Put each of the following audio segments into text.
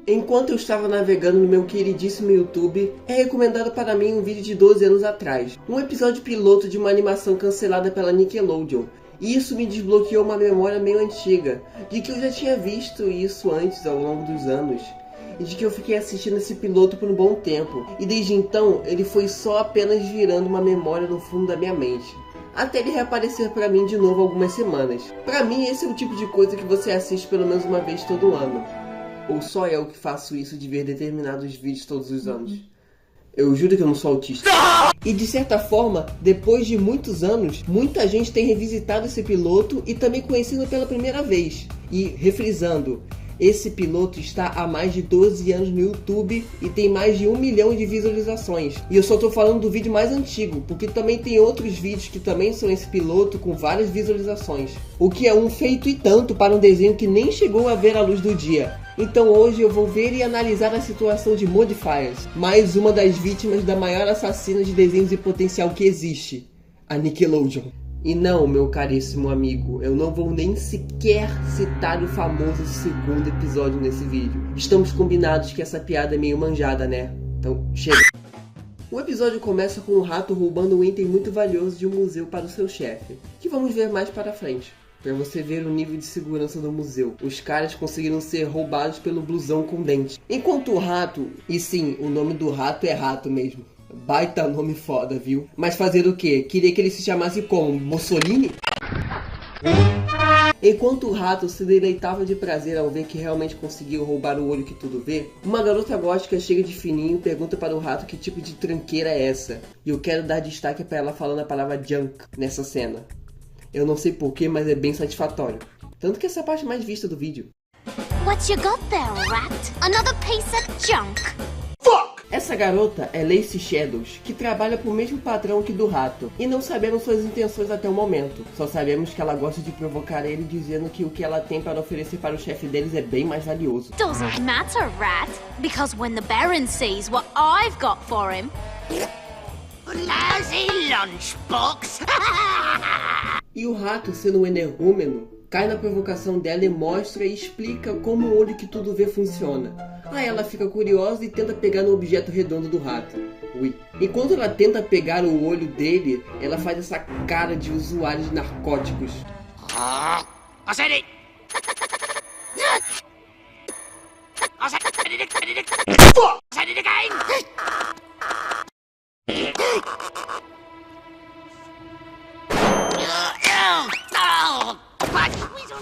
Enquanto eu estava navegando no meu queridíssimo YouTube, é recomendado para mim um vídeo de 12 anos atrás, um episódio piloto de uma animação cancelada pela Nickelodeon. E isso me desbloqueou uma memória meio antiga, de que eu já tinha visto isso antes ao longo dos anos, e de que eu fiquei assistindo esse piloto por um bom tempo, e desde então ele foi só apenas virando uma memória no fundo da minha mente, até ele reaparecer pra mim de novo algumas semanas. Pra mim esse é o tipo de coisa que você assiste pelo menos uma vez todo ano. Ou só eu que faço isso de ver determinados vídeos todos os anos? Eu juro que eu não sou autista. E de certa forma, depois de muitos anos, muita gente tem revisitado esse piloto e também conhecido pela primeira vez. E refrisando, esse piloto está há mais de 12 anos no YouTube e tem mais de 1 milhão de visualizações. E eu só tô falando do vídeo mais antigo, porque também tem outros vídeos que também são esse piloto com várias visualizações. O que é um feito e tanto para um desenho que nem chegou a ver a luz do dia. Então hoje eu vou ver e analisar a situação de Modifiers, mais uma das vítimas da maior assassina de desenhos de potencial que existe, a Nickelodeon. E não, meu caríssimo amigo, eu não vou nem sequer citar o famoso segundo episódio nesse vídeo. Estamos combinados que essa piada é meio manjada, né? Então, chega! O episódio começa com o rato roubando um item muito valioso de um museu para o seu chefe, que vamos ver mais para frente. Pra você ver o nível de segurança do museu. Os caras conseguiram ser roubados pelo blusão com dente. Enquanto o rato, e sim, o nome do rato é rato mesmo. Baita nome foda, viu? Mas fazer o quê? Queria que ele se chamasse como? Mussolini? Enquanto o rato se deleitava de prazer ao ver que realmente conseguiu roubar o olho que tudo vê, uma garota gótica chega de fininho e pergunta para o rato que tipo de tranqueira é essa. E eu quero dar destaque para ela falando a palavra junk nessa cena. Eu não sei porquê, mas é bem satisfatório. Tanto que essa é a parte mais vista do vídeo. What you got there, rat? Another piece of junk? Fuck! Essa garota é Lacey Shadows, que trabalha pro mesmo patrão que do rato. E não sabemos suas intenções até o momento. Só sabemos que ela gosta de provocar ele dizendo que o que ela tem para oferecer para o chefe deles é bem mais valioso. Doesn't matter, rat. Because when the Baron sees what I've got for him... Lousy lunchbox! E o rato, sendo um energúmeno, cai na provocação dela e mostra e explica como o olho que tudo vê funciona. Aí ela fica curiosa e tenta pegar no objeto redondo do rato. Ui. Enquanto ela tenta pegar o olho dele, ela faz essa cara de usuário de narcóticos. I said it! I said it again!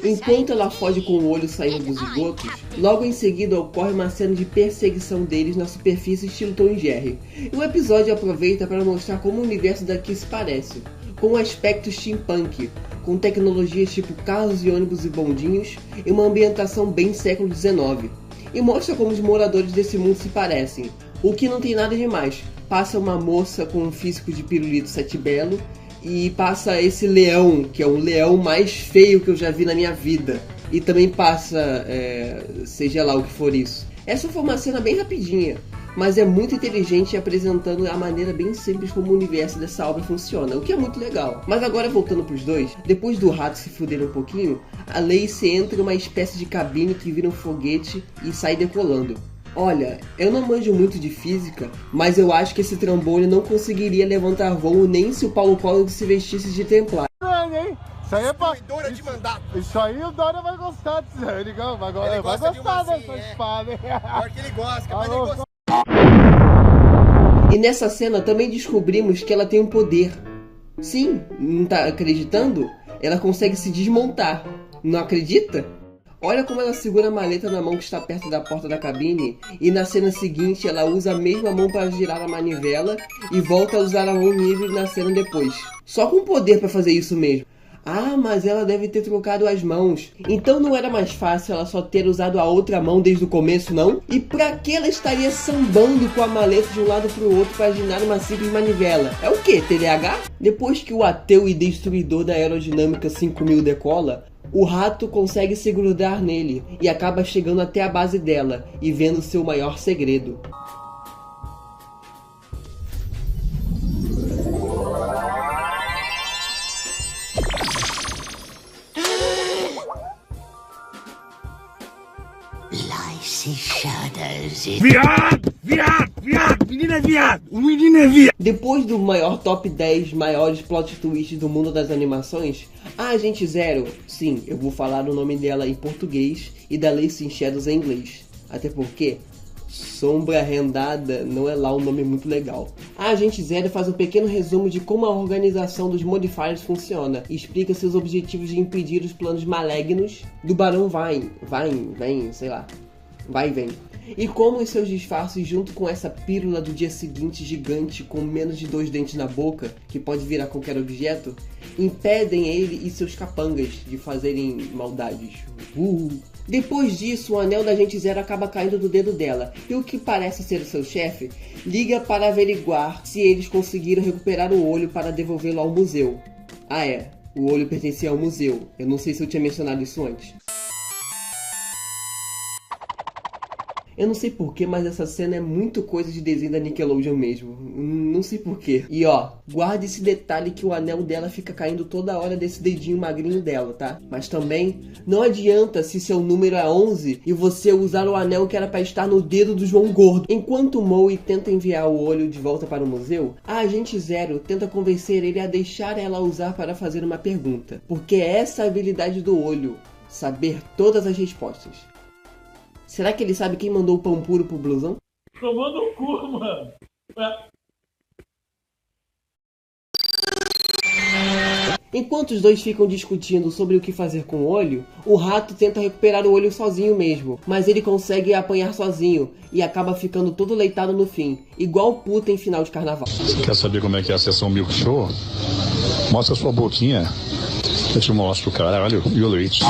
Enquanto ela foge com o olho saindo dos esgotos, logo em seguida ocorre uma cena de perseguição deles na superfície estilo Tom e Jerry. E o episódio aproveita para mostrar como o universo daqui se parece, com um aspecto steampunk, com tecnologias tipo carros e ônibus e bondinhos, e uma ambientação bem século XIX. E mostra como os moradores desse mundo se parecem, o que não tem nada demais. Passa uma moça com um físico de pirulito sete belo, e passa esse leão, que é o leão mais feio que eu já vi na minha vida. E também passa, seja lá o que for isso. Essa foi uma cena bem rapidinha, mas é muito inteligente apresentando a maneira bem simples como o universo dessa obra funciona, o que é muito legal. Mas agora voltando pros dois, depois do rato se fuder um pouquinho, a Lacey entra em uma espécie de cabine que vira um foguete e sai decolando. Olha, eu não manjo muito de física, mas eu acho que esse trambolho não conseguiria levantar voo nem se o Paulo Collor se vestisse de templar. Isso aí é pra... Isso aí o Dória vai gostar disso. Ele vai gostar dessa espada. Pior que ele gosta, capaz dele gostar. E nessa cena também descobrimos que ela tem um poder. Sim, não tá acreditando? Ela consegue se desmontar. Não acredita? Olha como ela segura a maleta na mão que está perto da porta da cabine, e na cena seguinte ela usa a mesma mão para girar a manivela e volta a usar a mão livre na cena depois. Só com poder para fazer isso mesmo. Ah, mas ela deve ter trocado as mãos. Então não era mais fácil ela só ter usado a outra mão desde o começo, não? E pra que ela estaria sambando com a maleta de um lado pro outro para girar uma simples manivela? É o que? TDAH? Depois que o ateu e destruidor da aerodinâmica 5000 decola, o rato consegue se grudar nele e acaba chegando até a base dela e vendo seu maior segredo. Lacey Shadows. Viado! Viado! Viado! Menino é viado! O menino é viado! Depois do maior top 10 maiores plot twists do mundo das animações, a Agente Zero, sim, eu vou falar o nome dela em português e da Lacey Shadows em inglês, até porque Sombra Rendada não é lá um nome muito legal. A Agente Zero faz um pequeno resumo de como a organização dos Modifiers funciona e explica seus objetivos de impedir os planos malignos do Barão Vai e vem. E como os seus disfarces, junto com essa pílula do dia seguinte gigante com menos de 2 dentes na boca, que pode virar qualquer objeto, impedem ele e seus capangas de fazerem maldades. Depois disso, o anel da Agente Zero acaba caindo do dedo dela, e o que parece ser o seu chefe, liga para averiguar se eles conseguiram recuperar o olho para devolvê-lo ao museu. Ah é, o olho pertencia ao museu, eu não sei se eu tinha mencionado isso antes. Eu não sei porquê, mas essa cena é muito coisa de desenho da Nickelodeon mesmo. Não sei porquê. E ó, guarde esse detalhe que o anel dela fica caindo toda hora desse dedinho magrinho dela, tá? Mas também, não adianta se seu número é 11 e você usar o anel que era pra estar no dedo do João Gordo. Enquanto Moe tenta enviar o olho de volta para o museu, a Agente Zero tenta convencer ele a deixar ela usar para fazer uma pergunta. Porque é essa a habilidade do olho, saber todas as respostas. Será que ele sabe quem mandou o pão puro pro blusão? Tomando o cu, mano. Enquanto os dois ficam discutindo sobre o que fazer com o olho, o rato tenta recuperar o olho sozinho mesmo, mas ele consegue apanhar sozinho e acaba ficando todo leitado no fim, igual puta em final de carnaval. Você quer saber como é que é a sessão Milk Show? Mostra sua boquinha, eu te mostro, caralho, e o leite.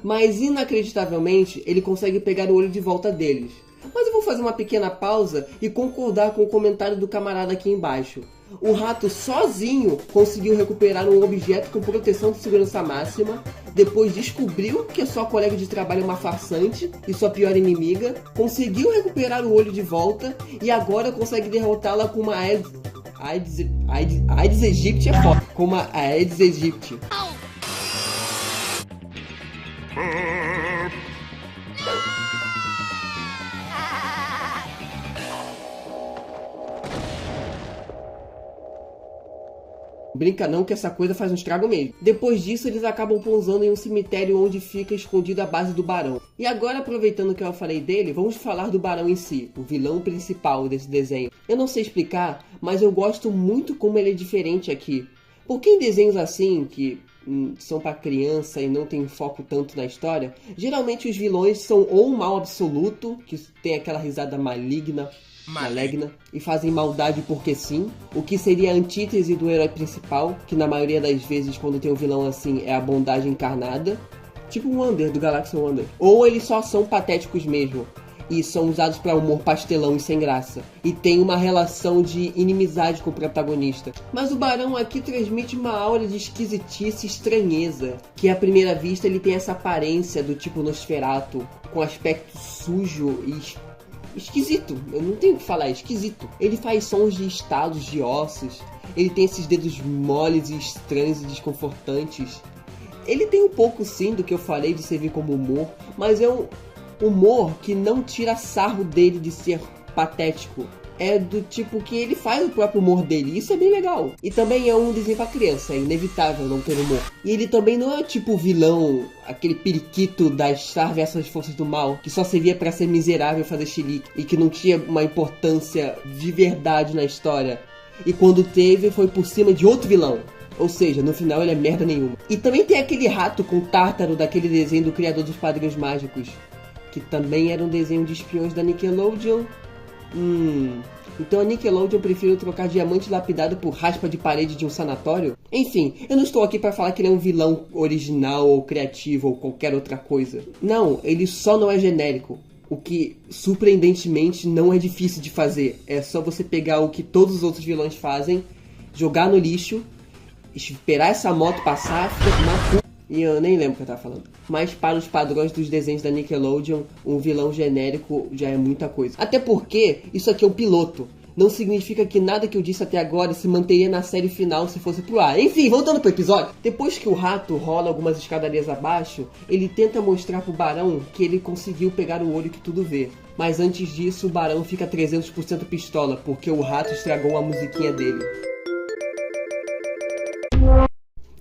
Mas inacreditavelmente, ele consegue pegar o olho de volta deles. Mas eu vou fazer uma pequena pausa e concordar com o comentário do camarada aqui embaixo. O rato sozinho conseguiu recuperar um objeto com proteção de segurança máxima, depois descobriu que a sua colega de trabalho é uma farsante e sua pior inimiga, conseguiu recuperar o olho de volta e agora consegue derrotá-la com uma Aedes aegypti é foda. Com uma Aedes aegypti. Brinca não que essa coisa faz um estrago mesmo. Depois disso eles acabam pousando em um cemitério onde fica escondida a base do Barão. E agora, aproveitando que eu falei dele, vamos falar do Barão em si, o vilão principal desse desenho. Eu não sei explicar, mas eu gosto muito como ele é diferente aqui. Porque em desenhos assim, que são para criança e não tem foco tanto na história, geralmente os vilões são ou um mal absoluto, que tem aquela risada maligna, e fazem maldade porque sim, o que seria a antítese do herói principal, que na maioria das vezes quando tem um vilão assim é a bondade encarnada, tipo o Wonder do Galaxy Wonder. Ou eles só são patéticos mesmo, e são usados para humor pastelão e sem graça, e tem uma relação de inimizade com o protagonista. Mas o Barão aqui transmite uma aura de esquisitice e estranheza, que à primeira vista ele tem essa aparência do tipo Nosferatu, com aspecto sujo e esquisito, eu não tenho o que falar, é esquisito. Ele faz sons de estalos de ossos, ele tem esses dedos moles e estranhos e desconfortantes. Ele tem um pouco sim do que eu falei de servir como humor, mas é um humor que não tira sarro dele de ser patético. É do tipo que ele faz o próprio humor dele, isso é bem legal. E também é um desenho pra criança, é inevitável não ter humor. E ele também não é tipo o vilão, aquele periquito das Star versus Forças do Mal, que só servia pra ser miserável e fazer chilique, e que não tinha uma importância de verdade na história. E quando teve, foi por cima de outro vilão. Ou seja, no final ele é merda nenhuma. E também tem aquele rato com tártaro daquele desenho do criador dos Padrinhos Mágicos, que também era um desenho de espiões da Nickelodeon. Então a Nickelodeon prefere trocar diamante lapidado por raspa de parede de um sanatório? Enfim, eu não estou aqui para falar que ele é um vilão original ou criativo ou qualquer outra coisa. Não, ele só não é genérico. O que, surpreendentemente, não é difícil de fazer. É só você pegar o que todos os outros vilões fazem, jogar no lixo, esperar essa moto passar, fica na puta. E eu nem lembro o que eu tava falando. Mas para os padrões dos desenhos da Nickelodeon, um vilão genérico já é muita coisa. Até porque isso aqui é um piloto. não significa que nada que eu disse até agora se manteria na série final se fosse pro ar. Enfim, voltando pro episódio. Depois que o rato rola algumas escadarias abaixo, ele tenta mostrar pro Barão que ele conseguiu pegar o olho que tudo vê. Mas antes disso, o Barão fica 300% pistola, porque o rato estragou a musiquinha dele.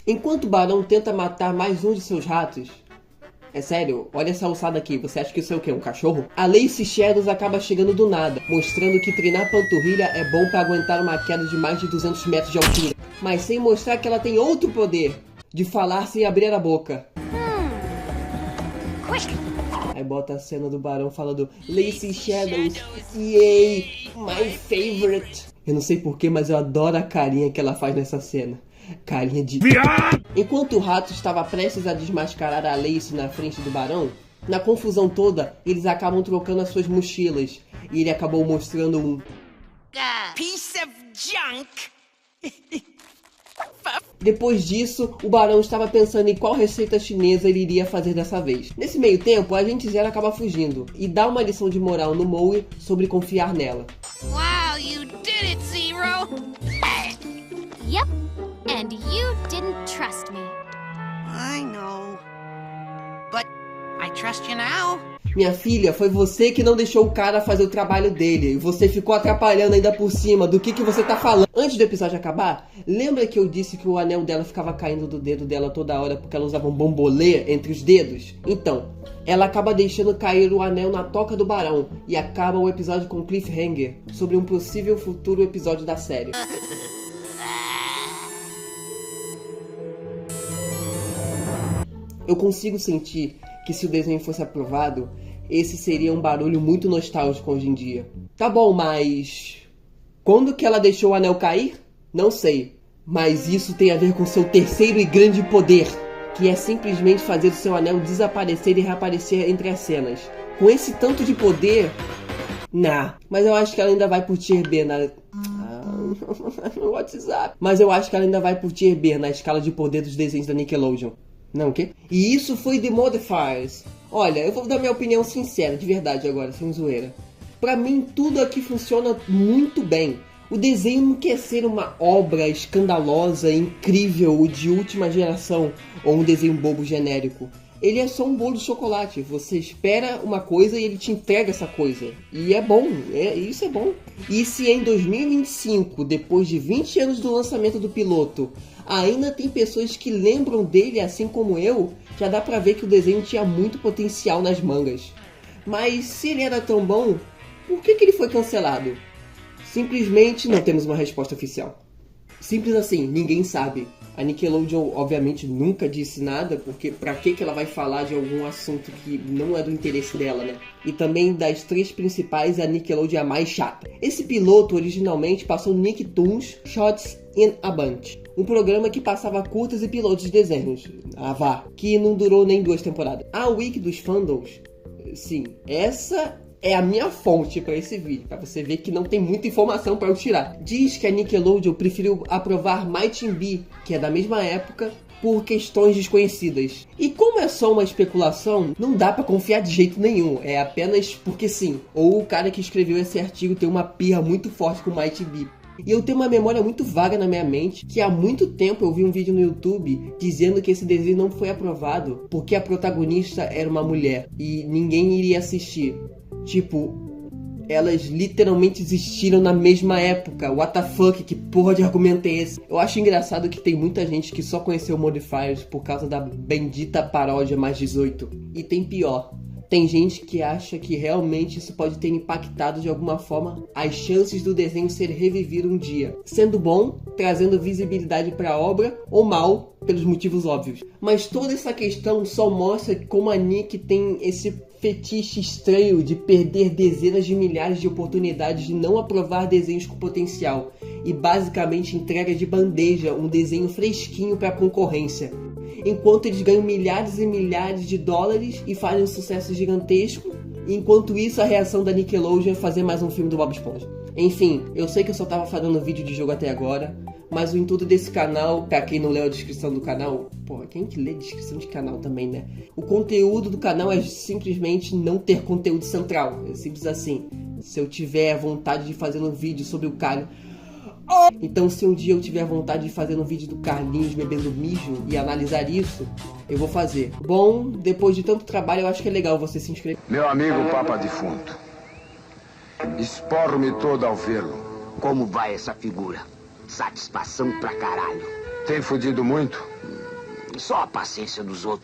Enquanto o Barão tenta matar mais um de seus ratos... É sério, olha essa alçada aqui, você acha que isso é o quê? Um cachorro? A Lacey Shadows acaba chegando do nada, mostrando que treinar panturrilha é bom pra aguentar uma queda de mais de 200 metros de altura. Mas sem mostrar que ela tem outro poder, de falar sem abrir a boca. Aí bota a cena do Barão falando Lacey Shadows, yay, my favorite. Eu não sei porquê, mas eu adoro a carinha que ela faz nessa cena. Carinha de... Enquanto o rato estava prestes a desmascarar a Lacey na frente do Barão, na confusão toda, eles acabam trocando as suas mochilas. E ele acabou mostrando um... piece of junk. Depois disso, o Barão estava pensando em qual receita chinesa ele iria fazer dessa vez. Nesse meio tempo, a Agente Zero acaba fugindo e dá uma lição de moral no Moe sobre confiar nela. Wow, you did it, Zero! Yep, and you didn't trust me. I know. But I trust you now. Minha filha, foi você que não deixou o cara fazer o trabalho dele. E você ficou atrapalhando ainda por cima. Do que você tá falando? Antes do episódio acabar, lembra que eu disse que o anel dela ficava caindo do dedo dela toda hora porque ela usava um bombolê entre os dedos? Então, ela acaba deixando cair o anel na toca do Barão. E acaba o episódio com cliffhanger sobre um possível futuro episódio da série. Eu consigo sentir que se o desenho fosse aprovado, esse seria um barulho muito nostálgico hoje em dia. Tá bom, mas... quando que ela deixou o anel cair? Não sei. Mas isso tem a ver com seu terceiro e grande poder, que é simplesmente fazer o seu anel desaparecer e reaparecer entre as cenas. Com esse tanto de poder... Mas eu acho que ela ainda vai por Tier B na... no WhatsApp. Mas eu acho que ela ainda vai por Tier B na escala de poder dos desenhos da Nickelodeon. Não, o quê? E isso foi The Modifiers. Olha, eu vou dar minha opinião sincera, de verdade agora, sem zoeira. Pra mim, tudo aqui funciona muito bem. O desenho não quer ser uma obra escandalosa, incrível, de última geração, ou um desenho bobo genérico. Ele é só um bolo de chocolate. Você espera uma coisa e ele te entrega essa coisa. E é bom, isso é bom. E se em 2025, depois de 20 anos do lançamento do piloto, ainda tem pessoas que lembram dele assim como eu, já dá pra ver que o desenho tinha muito potencial nas mangas. Mas se ele era tão bom, por que ele foi cancelado? Simplesmente não temos uma resposta oficial. Simples assim, ninguém sabe. A Nickelodeon obviamente nunca disse nada, porque pra que ela vai falar de algum assunto que não é do interesse dela, né? E também das três principais, a Nickelodeon é a mais chata. Esse piloto originalmente passou no Nicktoons Shots in a Bunch, um programa que passava curtas e pilotos de desenhos, que não durou nem 2 temporadas. A Wiki dos Fandoms, sim, essa é a minha fonte para esse vídeo, para você ver que não tem muita informação para eu tirar. Diz que a Nickelodeon preferiu aprovar Mighty B, que é da mesma época, por questões desconhecidas. E como é só uma especulação, não dá pra confiar de jeito nenhum. É apenas porque sim. Ou o cara que escreveu esse artigo tem uma pirra muito forte com Mighty B. E eu tenho uma memória muito vaga na minha mente, que há muito tempo eu vi um vídeo no YouTube dizendo que esse desenho não foi aprovado porque a protagonista era uma mulher e ninguém iria assistir. Tipo, elas literalmente existiram na mesma época. What the fuck, que porra de argumento é esse? Eu acho engraçado que tem muita gente que só conheceu Modifiers por causa da bendita paródia mais 18. E tem pior. Tem gente que acha que realmente isso pode ter impactado de alguma forma as chances do desenho ser revivido um dia. Sendo bom, trazendo visibilidade para a obra, ou mal, pelos motivos óbvios. Mas toda essa questão só mostra como a Nick tem esse fetiche estranho de perder dezenas de milhares de oportunidades de não aprovar desenhos com potencial. E basicamente entrega de bandeja um desenho fresquinho para a concorrência. Enquanto eles ganham milhares e milhares de dólares e fazem um sucesso gigantesco, enquanto isso a reação da Nickelodeon é fazer mais um filme do Bob Esponja. Enfim, eu sei que eu só tava fazendo vídeo de jogo até agora, mas o intuito desse canal, pra quem não leu a descrição do canal, porra, quem que lê a descrição de canal também, né? O conteúdo do canal é simplesmente não ter conteúdo central, é simples assim. Se eu tiver vontade de fazer um vídeo sobre o Carlos... Então se um dia eu tiver vontade de fazer um vídeo do Carlinhos bebendo mijo e analisar isso, eu vou fazer. Bom, depois de tanto trabalho, eu acho que é legal você se inscrever. Meu amigo Papa Defunto, esporro-me todo ao vê-lo. Como vai essa figura? Satisfação pra caralho. Tem fudido muito? Só a paciência dos outros.